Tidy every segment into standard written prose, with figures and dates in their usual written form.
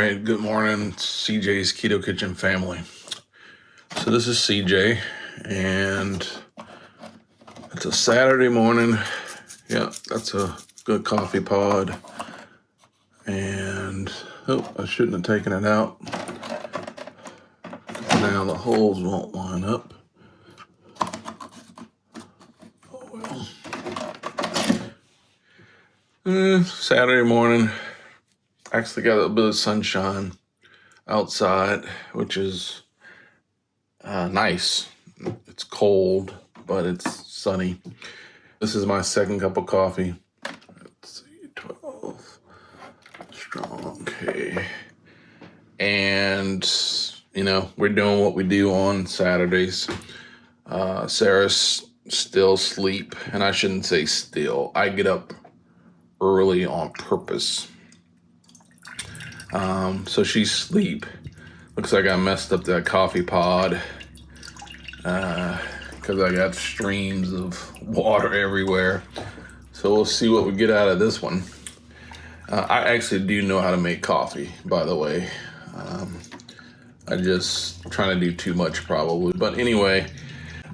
right, good morning, CJ's Keto Kitchen family. So this is CJ, and it's a Saturday morning. Yeah, that's a good coffee pod. And, oh, I shouldn't have taken it out. Now the holes won't line up. Oh well. Saturday morning. Actually got a bit of sunshine outside, which is nice. It's cold, but it's sunny. This is my second cup of coffee. Let's see, 12 strong, okay. And, you know, we're doing what we do on Saturdays. Sarah's still asleep, and I shouldn't say still. I get up early on purpose. So she's asleep. Looks like I messed up that coffee pod because I got streams of water everywhere. So we'll see what we get out of this one. I actually do know how to make coffee, by the way. I just trying to do too much probably. But anyway,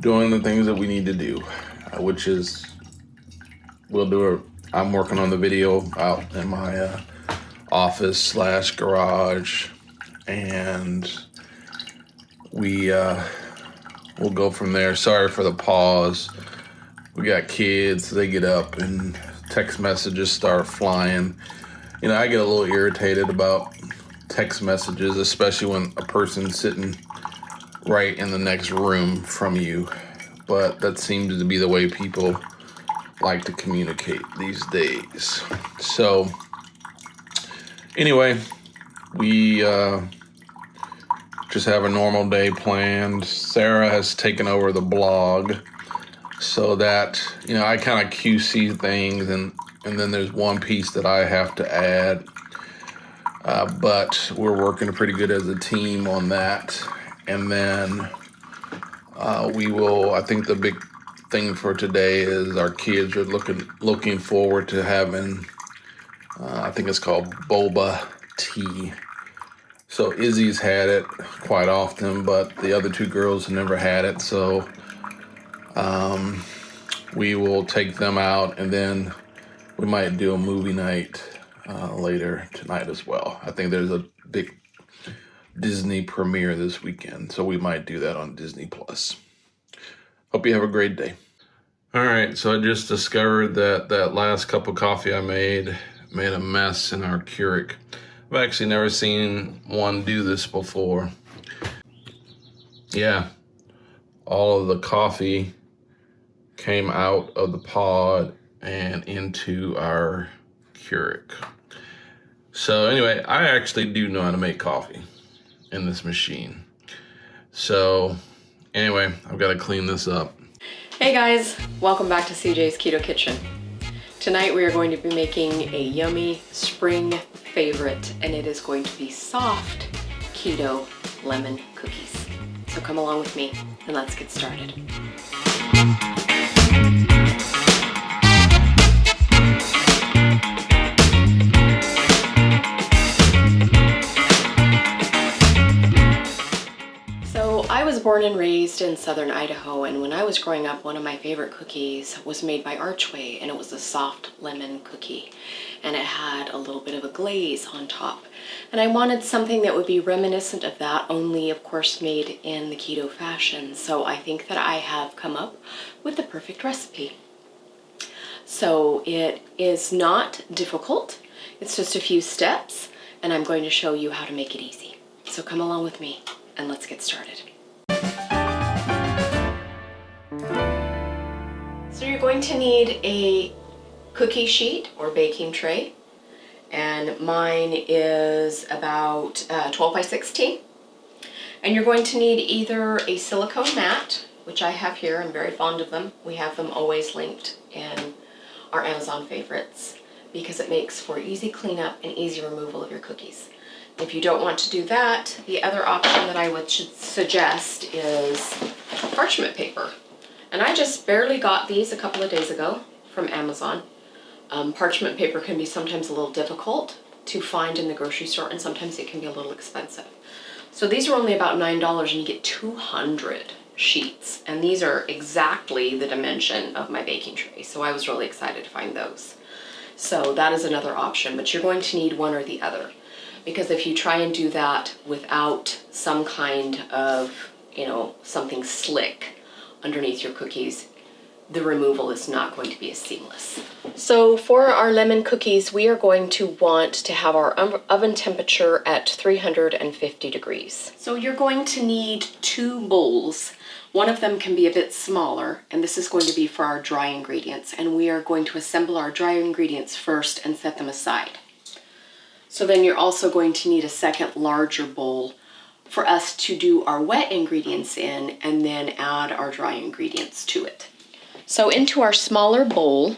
doing the things that we need to do, which is I'm working on the video out in my office / garage, and we'll go from there. Sorry for the pause. We got kids, they get up and text messages start flying. You know, I get a little irritated about text messages, especially when a person's sitting right in the next room from you. But that seems to be the way people like to communicate these days. So anyway, we just have a normal day planned. Sarah has taken over the blog so that, you know, I kind of QC things, and then there's one piece that I have to add. But we're working pretty good as a team on that. And then I think the big thing for today is our kids are looking forward to having, I think it's called boba tea. So Izzy's had it quite often, but the other two girls have never had it. So we will take them out, and then we might do a movie night later tonight as well. I think there's a big Disney premiere this weekend, so we might do that on Disney Plus. Hope you have a great day. All right, so I just discovered that last cup of coffee I made a mess in our Keurig. I've actually never seen one do this before. Yeah, all of the coffee came out of the pod and into our Keurig. So anyway, I actually do know how to make coffee in this machine. So anyway, I've got to clean this up. Hey guys, welcome back to CJ's Keto Kitchen. Tonight we are going to be making a yummy spring favorite, and it is going to be soft keto lemon cookies. So come along with me and let's get started. I was born and raised in southern Idaho, and when I was growing up, one of my favorite cookies was made by Archway, and it was a soft lemon cookie, and it had a little bit of a glaze on top. And I wanted something that would be reminiscent of that, only of course made in the keto fashion. So I think that I have come up with the perfect recipe. So it is not difficult. It's just a few steps, and I'm going to show you how to make it easy. So come along with me and let's get started. So you're going to need a cookie sheet or baking tray, and mine is about 12 by 16. And you're going to need either a silicone mat, which I have here, I'm very fond of them. We have them always linked in our Amazon favorites because it makes for easy cleanup and easy removal of your cookies. If you don't want to do that, the other option that I would suggest is parchment paper. And I just barely got these a couple of days ago from Amazon. Parchment paper can be sometimes a little difficult to find in the grocery store, and sometimes it can be a little expensive. So these are only about $9 and you get 200 sheets. And these are exactly the dimension of my baking tray. So I was really excited to find those. So that is another option, but you're going to need one or the other. Because if you try and do that without some kind of, something slick underneath your cookies, the removal is not going to be as seamless. So for our lemon cookies, we are going to want to have our oven temperature at 350 degrees. So you're going to need 2 bowls. One of them can be a bit smaller, and this is going to be for our dry ingredients. And we are going to assemble our dry ingredients first and set them aside. So then you're also going to need a second larger bowl for us to do our wet ingredients in and then add our dry ingredients to it. So into our smaller bowl,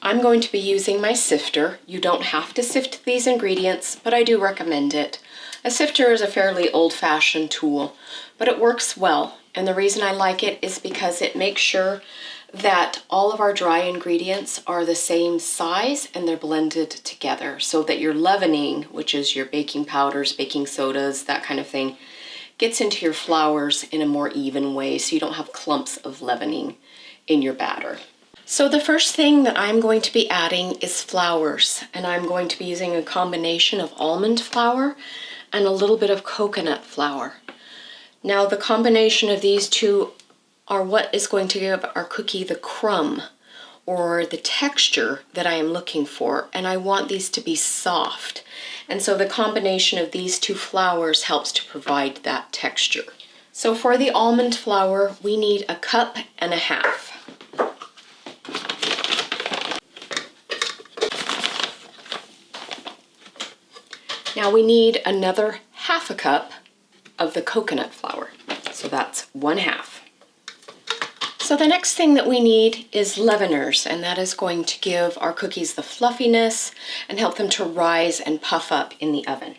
I'm going to be using my sifter. You don't have to sift these ingredients, but I do recommend it. A sifter is a fairly old-fashioned tool, but it works well. And the reason I like it is because it makes sure that all of our dry ingredients are the same size and they're blended together so that your leavening, which is your baking powders, baking sodas, that kind of thing, gets into your flours in a more even way so you don't have clumps of leavening in your batter. So the first thing that I'm going to be adding is flours, and I'm going to be using a combination of almond flour and a little bit of coconut flour. Now the combination of these two are what is going to give our cookie the crumb or the texture that I am looking for, and I want these to be soft. And so the combination of these two flours helps to provide that texture. So for the almond flour, we need 1.5 cups. Now we need another 1/2 cup of the coconut flour. So that's 1/2. So the next thing that we need is leaveners, and that is going to give our cookies the fluffiness and help them to rise and puff up in the oven.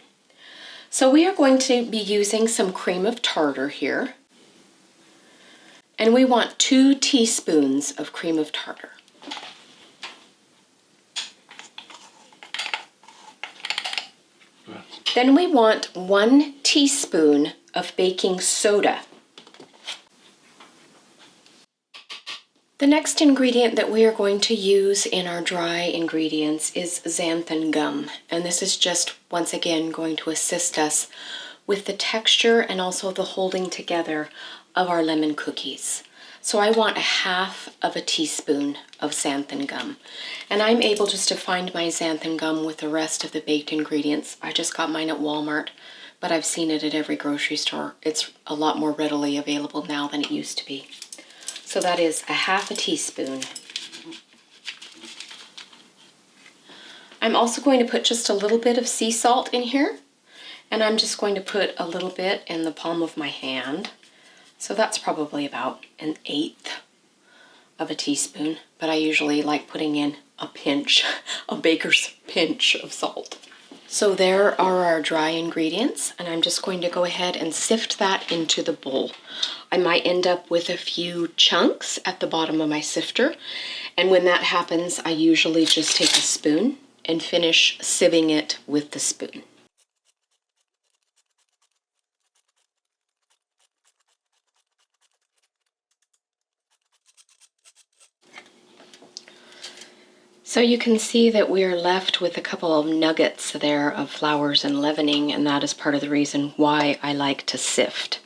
So we are going to be using some cream of tartar here. And we want 2 teaspoons of cream of tartar. Then we want 1 teaspoon of baking soda. The next ingredient that we are going to use in our dry ingredients is xanthan gum. And this is just, once again, going to assist us with the texture and also the holding together of our lemon cookies. So I want 1/2 teaspoon of xanthan gum. And I'm able just to find my xanthan gum with the rest of the baked ingredients. I just got mine at Walmart, but I've seen it at every grocery store. It's a lot more readily available now than it used to be. So that is 1/2 teaspoon. I'm also going to put just a little bit of sea salt in here, and I'm just going to put a little bit in the palm of my hand. So that's probably about 1/8 teaspoon, but I usually like putting in a pinch, a baker's pinch of salt. So there are our dry ingredients, and I'm just going to go ahead and sift that into the bowl. I might end up with a few chunks at the bottom of my sifter, and when that happens, I usually just take a spoon and finish sieving it with the spoon. So you can see that we are left with a couple of nuggets there of flours and leavening, and that is part of the reason why I like to sift.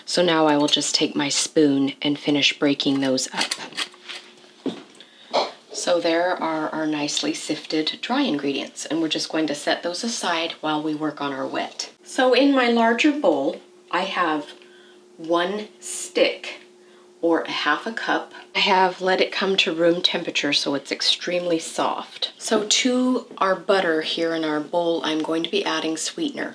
So now I will just take my spoon and finish breaking those up. So there are our nicely sifted dry ingredients, and we're just going to set those aside while we work on our wet. So in my larger bowl, I have 1 stick, or 1/2 cup. I have let it come to room temperature so it's extremely soft. So to our butter here in our bowl, I'm going to be adding sweetener.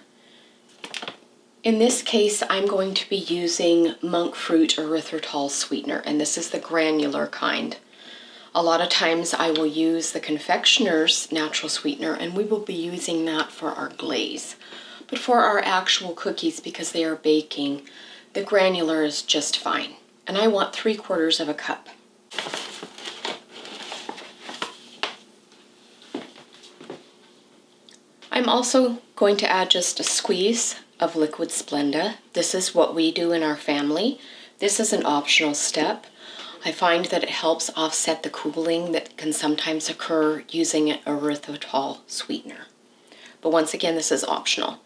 In this case, I'm going to be using monk fruit erythritol sweetener, and this is the granular kind. A lot of times I will use the confectioner's natural sweetener, and we will be using that for our glaze. But for our actual cookies, because they are baking, the granular is just fine. And I want 3/4 cup. I'm also going to add just a squeeze of liquid Splenda. This is what we do in our family. This is an optional step. I find that it helps offset the cooling that can sometimes occur using an erythritol sweetener. But once again, this is optional.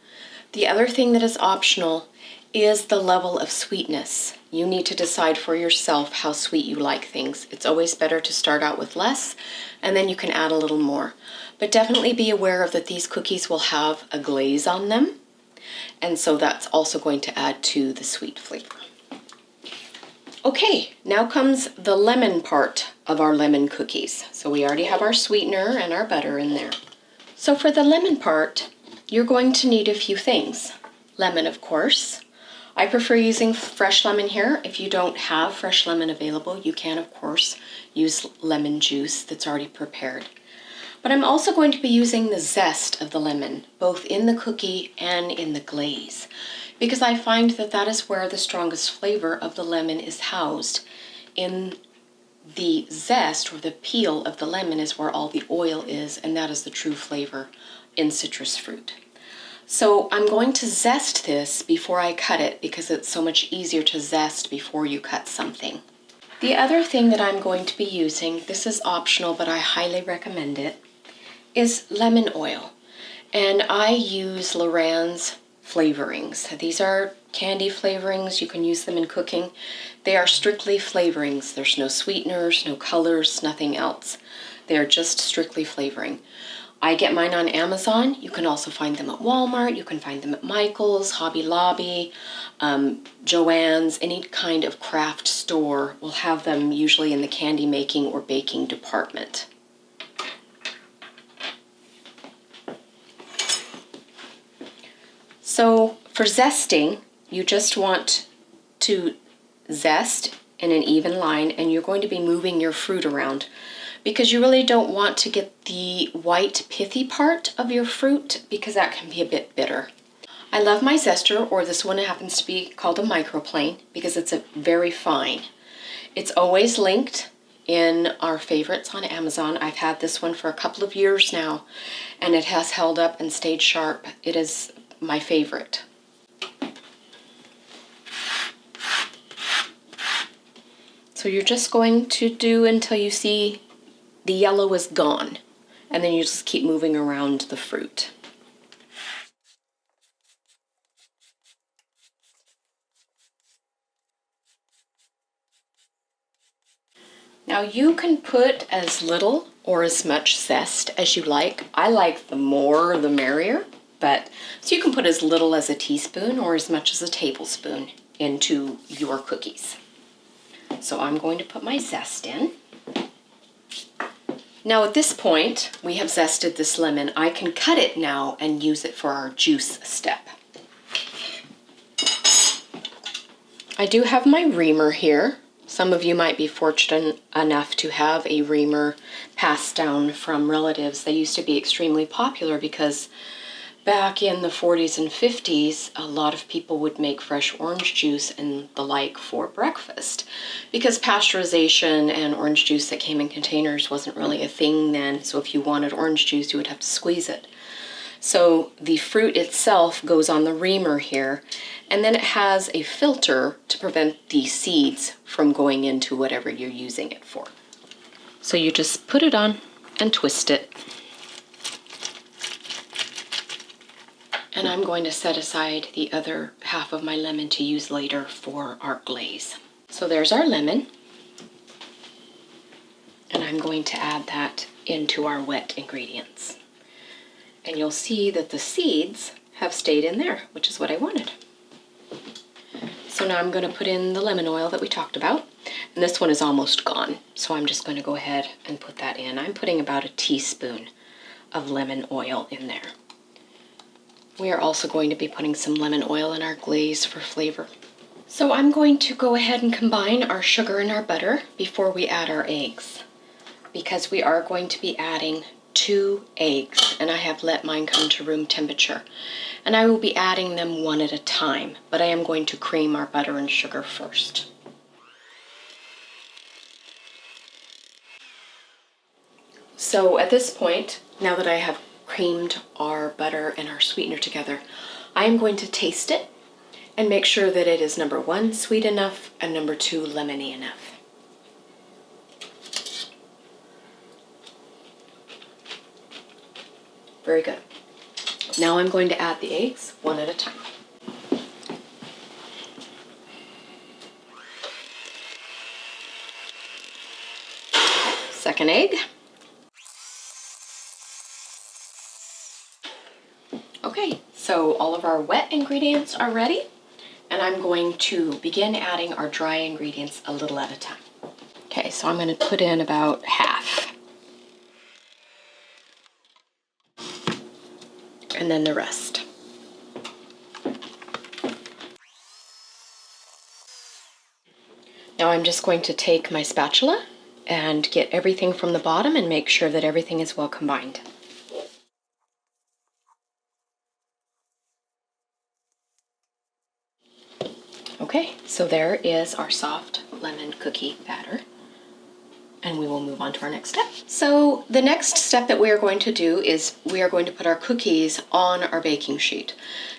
The other thing that is optional is the level of sweetness. You need to decide for yourself how sweet you like things. It's always better to start out with less, and then you can add a little more. But definitely be aware of that these cookies will have a glaze on them, and so that's also going to add to the sweet flavor. Okay, now comes the lemon part of our lemon cookies. So we already have our sweetener and our butter in there. So for the lemon part, you're going to need a few things. Lemon, of course. I prefer using fresh lemon here. If you don't have fresh lemon available, you can, of course, use lemon juice that's already prepared. But I'm also going to be using the zest of the lemon, both in the cookie and in the glaze, because I find that that is where the strongest flavor of the lemon is housed. In the zest, or the peel of the lemon, is where all the oil is, and that is the true flavor in citrus fruit. So I'm going to zest this before I cut it because it's so much easier to zest before you cut something. The other thing that I'm going to be using, this is optional but I highly recommend it, is lemon oil. And I use Loran's flavorings. These are candy flavorings. You can use them in cooking. They are strictly flavorings. There's no sweeteners, no colors, nothing else. They are just strictly flavoring. I get mine on Amazon. You can also find them at Walmart. You can find them at Michael's, Hobby Lobby, Joann's. Any kind of craft store will have them, usually in the candy making or baking department. So for zesting, you just want to zest in an even line, and you're going to be moving your fruit around because you really don't want to get the white pithy part of your fruit because that can be a bit bitter. I love my zester, or this one happens to be called a microplane, because it's a very fine. It's always linked in our favorites on Amazon. I've had this one for a couple of years now, and it has held up and stayed sharp. It is my favorite. So you're just going to do until you see the yellow is gone, and then you just keep moving around the fruit. Now you can put as little or as much zest as you like. I like the more the merrier, but so you can put as little as a teaspoon or as much as a tablespoon into your cookies. So I'm going to put my zest in. Now at this point, we have zested this lemon. I can cut it now and use it for our juice step. I do have my reamer here. Some of you might be fortunate enough to have a reamer passed down from relatives. They used to be extremely popular because back in the 40s and 50s, a lot of people would make fresh orange juice and the like for breakfast because pasteurization and orange juice that came in containers wasn't really a thing then. So if you wanted orange juice, you would have to squeeze it. So the fruit itself goes on the reamer here, and then it has a filter to prevent the seeds from going into whatever you're using it for. So you just put it on and twist it. And I'm going to set aside the other half of my lemon to use later for our glaze. So there's our lemon. And I'm going to add that into our wet ingredients. And you'll see that the seeds have stayed in there, which is what I wanted. So now I'm going to put in the lemon oil that we talked about. And this one is almost gone, so I'm just going to go ahead and put that in. I'm putting about a teaspoon of lemon oil in there. We are also going to be putting some lemon oil in our glaze for flavor. So I'm going to go ahead and combine our sugar and our butter before we add our eggs, because we are going to be adding 2 eggs, and I have let mine come to room temperature. And I will be adding them one at a time, but I am going to cream our butter and sugar first. So at this point, now that I have creamed our butter and our sweetener together, I am going to taste it and make sure that it is number 1, sweet enough, and number 2, lemony enough. Very good. Now I'm going to add the eggs one at a time. Second egg. Okay, so all of our wet ingredients are ready, and I'm going to begin adding our dry ingredients a little at a time. Okay, so I'm going to put in about half. And then the rest. Now I'm just going to take my spatula and get everything from the bottom and make sure that everything is well combined. Okay, so there is our soft lemon cookie batter, and we will move on to our next step. So the next step that we are going to do is we are going to put our cookies on our baking sheet.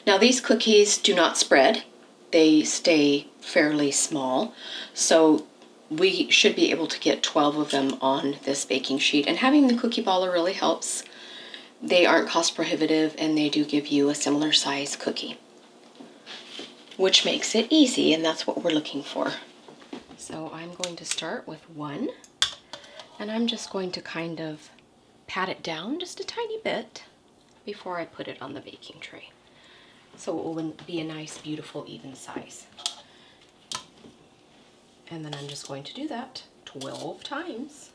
Now these cookies do not spread. They stay fairly small, so we should be able to get 12 of them on this baking sheet, and having the cookie baller really helps. They aren't cost prohibitive, and they do give you a similar size cookie, which makes it easy, and that's what we're looking for. So I'm going to start with 1, and I'm just going to kind of pat it down just a tiny bit before I put it on the baking tray, so it will be a nice, beautiful, even size. And then I'm just going to do that 12 times.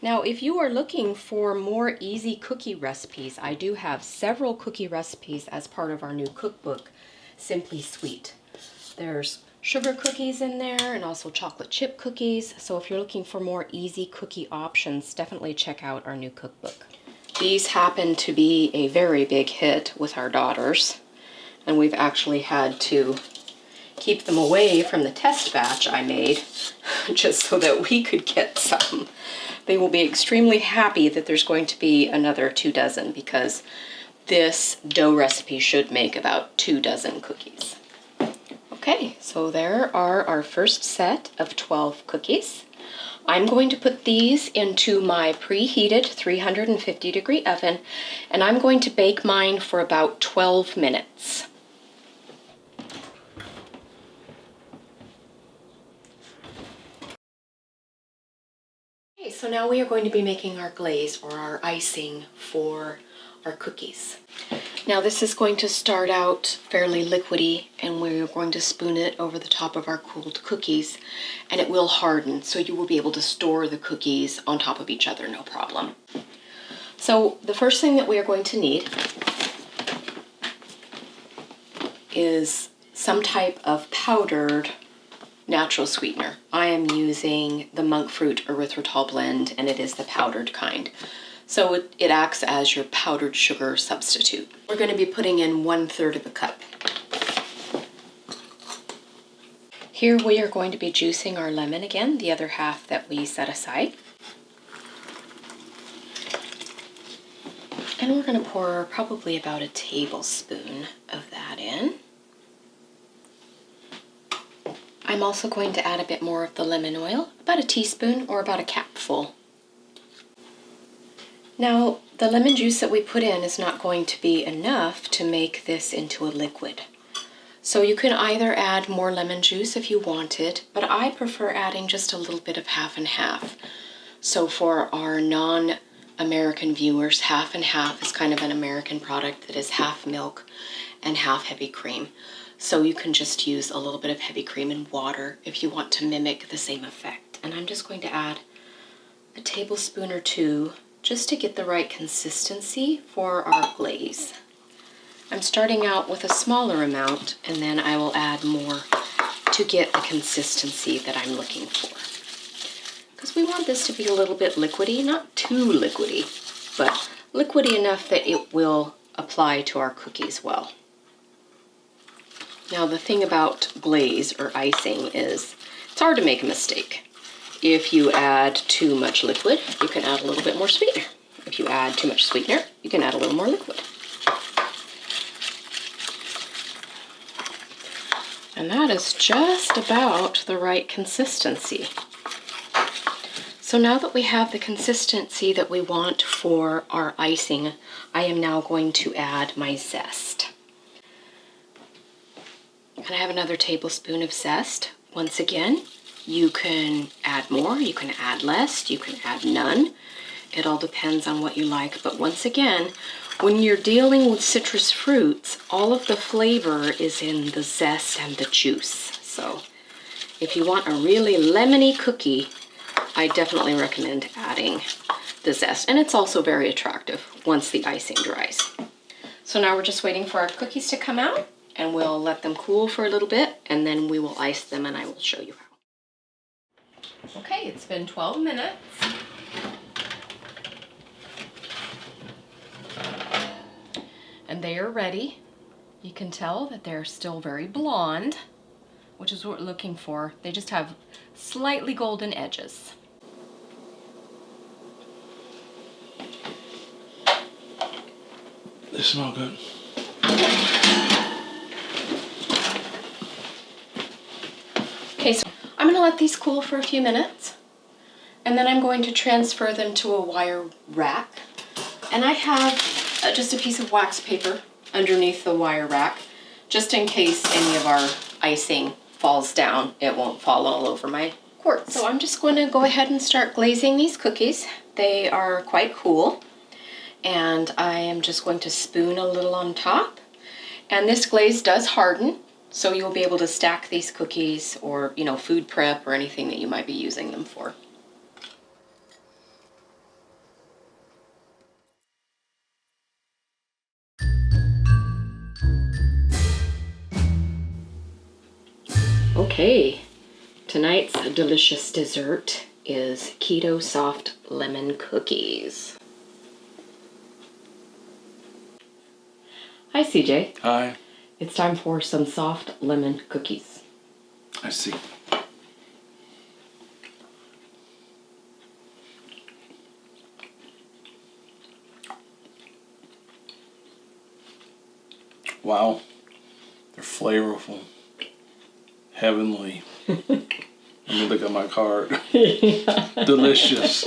Now, if you are looking for more easy cookie recipes, I do have several cookie recipes as part of our new cookbook, Simply Sweet. There's sugar cookies in there and also chocolate chip cookies. So if you're looking for more easy cookie options, definitely check out our new cookbook. These happen to be a very big hit with our daughters, and we've actually had to keep them away from the test batch I made just so that we could get some. They will be extremely happy that there's going to be another 2 dozen, because this dough recipe should make about 2 dozen cookies. Okay, so there are our first set of 12 cookies. I'm going to put these into my preheated 350-degree oven, and I'm going to bake mine for about 12 minutes. Okay, so now we are going to be making our glaze, or our icing, for our cookies. Now this is going to start out fairly liquidy, and we're going to spoon it over the top of our cooled cookies, and it will harden, so you will be able to store the cookies on top of each other, no problem. So the first thing that we are going to need is some type of powdered natural sweetener. I am using the monk fruit erythritol blend, and it is the powdered kind. So it acts as your powdered sugar substitute. We're going to be putting in 1/3 of a cup. Here we are going to be juicing our lemon again, the other half that we set aside. And we're going to pour probably about a tablespoon of that in. I'm also going to add a bit more of the lemon oil, about a teaspoon or about a capful. Now, the lemon juice that we put in is not going to be enough to make this into a liquid. So you can either add more lemon juice if you want it, but I prefer adding just a little bit of half and half. So for our non-American viewers, half and half is kind of an American product that is half milk and half heavy cream. So you can just use a little bit of heavy cream and water if you want to mimic the same effect. And I'm just going to add a tablespoon or 2 just to get the right consistency for our glaze. I'm starting out with a smaller amount, and then I will add more to get the consistency that I'm looking for. Because we want this to be a little bit liquidy, not too liquidy, but liquidy enough that it will apply to our cookies well. Now the thing about glaze or icing is it's hard to make a mistake. If you add too much liquid, you can add a little bit more sweetener. If you add too much sweetener, you can add a little more liquid. And that is just about the right consistency. So now that we have the consistency that we want for our icing, I am now going to add my zest. And I have another tablespoon of zest. Once again, you can add more, you can add less, you can add none. It all depends on what you like. But once again, when you're dealing with citrus fruits, all of the flavor is in the zest and the juice. So if you want a really lemony cookie, I definitely recommend adding the zest. And it's also very attractive once the icing dries. So now we're just waiting for our cookies to come out, and we'll let them cool for a little bit, and then we will ice them, and I will show you how. Okay, it's been 12 minutes. And they are ready. You can tell that they're still very blonde, which is what we're looking for. They just have slightly golden edges. They smell good. Okay, so I'm going to let these cool for a few minutes, and then I'm going to transfer them to a wire rack. And I have just a piece of wax paper underneath the wire rack, just in case any of our icing falls down. It won't fall all over my quartz. So I'm just going to go ahead and start glazing these cookies. They are quite cool, and I am just going to spoon a little on top. And this glaze does harden, so you'll be able to stack these cookies or, you know, food prep or anything that you might be using them for. Okay, tonight's delicious dessert is Keto Soft Lemon Cookies. Hi, CJ. Hi. It's time for some soft lemon cookies. I see. Wow. They're flavorful. Heavenly. Let me look at my card. Delicious.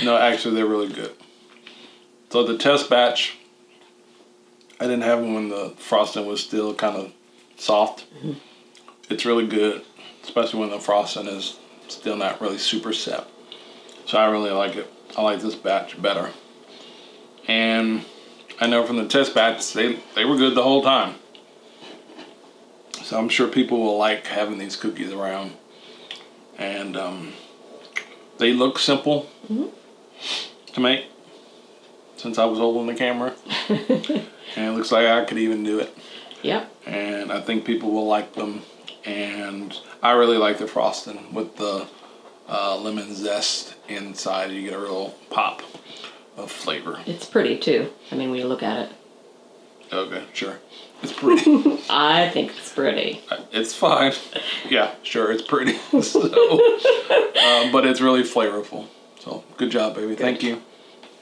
No, actually, they're really good. So the test batch, I didn't have them when the frosting was still kind of soft. Mm-hmm. It's really good, especially when the frosting is still not really super set. So I really like it. I like this batch better. And I know from the test batch, they were good the whole time. So I'm sure people will like having these cookies around. And they look simple to make, since I was holding the camera. And it looks like I could even do it. Yep. And I think people will like them. And I really like the frosting with the lemon zest inside. You get a real pop of flavor. It's pretty too. I mean, when you look at it. Okay, sure. It's pretty. I think it's pretty. It's fine. Yeah, sure, it's pretty. So, but it's really flavorful. So good job, baby. Good. Thank you.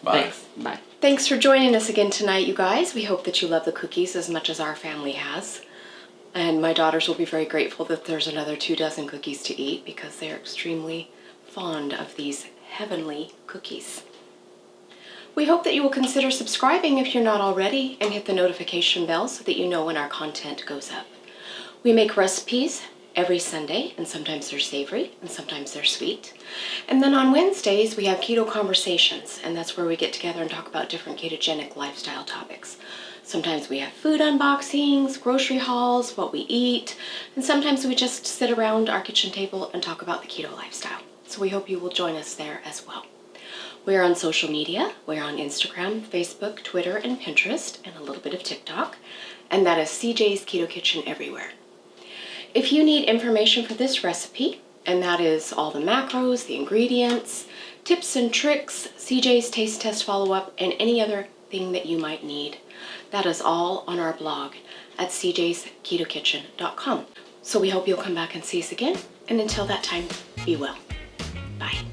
Bye. Thanks. Bye. Thanks for joining us again tonight, you guys. We hope that you love the cookies as much as our family has. And my daughters will be very grateful that there's another 24 cookies to eat, because they're extremely fond of these heavenly cookies. We hope that you will consider subscribing if you're not already, and hit the notification bell so that you know when our content goes up. We make recipes every Sunday, and sometimes they're savory and sometimes they're sweet. And then on Wednesdays we have Keto Conversations, and that's where we get together and talk about different ketogenic lifestyle topics. Sometimes we have food unboxings, grocery hauls, what we eat, and sometimes we just sit around our kitchen table and talk about the keto lifestyle. So we hope you will join us there as well. We're on social media. We're on Instagram, Facebook, Twitter, and Pinterest, and a little bit of TikTok. And that is CJ's Keto Kitchen everywhere. If you need information for this recipe, and that is all the macros, the ingredients, tips and tricks, CJ's taste test follow-up, and any other thing that you might need, that is all on our blog at cjsketokitchen.com. So we hope you'll come back and see us again. And until that time, be well. Bye.